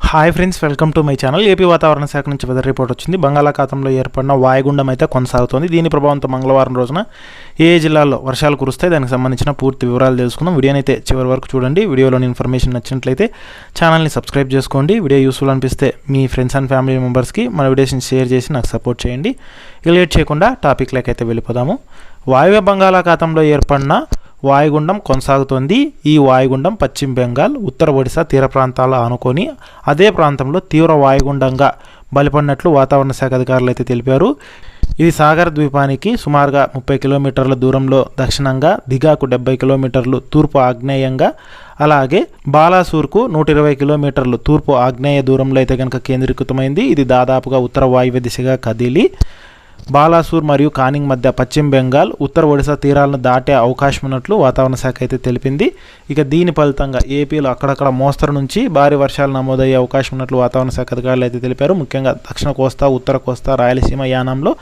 Hi friends, welcome to my channel. AP వాతావరణ శాఖ నుంచి వెదర్ రిపోర్ట్ వచ్చింది. బంగాళాఖాతంలో ఏర్పడిన వాయుగుండం అయితే కొనసాగుతోంది. దీని ప్రభావంతో మంగళవారం రోజున ఏ జిల్లాల్లో వర్షాలు కురుస్తాయి, దానికి సంబంధించిన పూర్తి వివరాలు తెలుసుకుందాం. వీడియోని అయితే చివరి వరకు చూడండి. వీడియోలోని ఇన్ఫర్మేషన్ నచ్చినట్లయితే ఛానల్ని సబ్స్క్రైబ్ చేసుకోండి. వీడియో యూస్ఫుల్ అనిపిస్తే మీ ఫ్రెండ్స్ అండ్ ఫ్యామిలీ మెంబర్స్కి మన వీడియోస్ని షేర్ చేసి నాకు సపోర్ట్ చేయండి. ఇక లేట్ చేయకుండా టాపిక్లోకి అయితే వెళ్ళిపోదాము. వాయువ్య బంగాళాఖాతంలో ఏర్పడిన వాయుగుండం కొనసాగుతోంది. ఈ వాయుగుండం పశ్చిమ బెంగాల్, ఉత్తర ఒడిశా తీర ప్రాంతాలు ఆనుకొని అదే ప్రాంతంలో తీవ్ర వాయుగుండంగా బలపడినట్లు వాతావరణ శాఖ అధికారులు అయితే తెలిపారు. ఇది సాగర్ ద్వీపానికి సుమారుగా 30 కిలోమీటర్ల దూరంలో దక్షిణంగా, దిగాకు 70 కిలోమీటర్లు తూర్పు ఆగ్నేయంగా, అలాగే బాలాసూర్కు 120 కిలోమీటర్లు తూర్పు ఆగ్నేయ దూరంలో అయితే కనుక కేంద్రీకృతమైంది. ఇది దాదాపుగా ఉత్తర వాయువ్య దిశగా కదిలి బాలాసూర్ మరియు కానింగ్ మధ్య పశ్చిమ బెంగాల్, ఉత్తర ఒడిశా తీరాలను దాటే అవకాశం ఉన్నట్లు వాతావరణ శాఖ అయితే తెలిపింది. ఇక దీని ఫలితంగా ఏపీలో అక్కడక్కడ మోస్తరు నుంచి భారీ వర్షాలు నమోదయ్యే అవకాశం ఉన్నట్లు వాతావరణ శాఖ అధికారులు అయితే తెలిపారు. ముఖ్యంగా దక్షిణ కోస్తా, ఉత్తర కోస్తా, రాయలసీమ యానంలో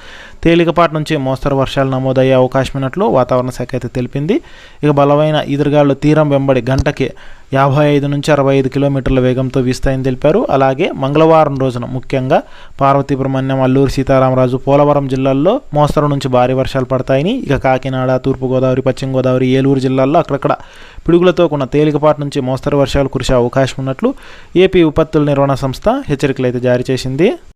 తేలికపాటి నుంచి మోస్తరు వర్షాలు నమోదయ్యే అవకాశం ఉన్నట్లు వాతావరణ శాఖ అయితే తెలిపింది. ఇక బలమైన ఈదురుగాలు తీరం వెంబడి గంటకి 55 నుంచి 65 కిలోమీటర్ల వేగంతో వీస్తాయని తెలిపారు. అలాగే మంగళవారం రోజున ముఖ్యంగా పార్వతీపురం, అల్లూరు సీతారామరాజు, పోలవరం జిల్లాల్లో మోస్తరు నుంచి భారీ వర్షాలు పడతాయని, ఇక కాకినాడ, తూర్పుగోదావరి, పశ్చిమ గోదావరి, ఏలూరు జిల్లాల్లో అక్కడక్కడ పిడుగులతో కూడిన తేలికపాటి నుంచి మోస్తరు వర్షాలు కురిసే అవకాశం ఉన్నట్లు ఏపీ విపత్తుల నిర్వహణ సంస్థ హెచ్చరికలు అయితే జారీ చేసింది.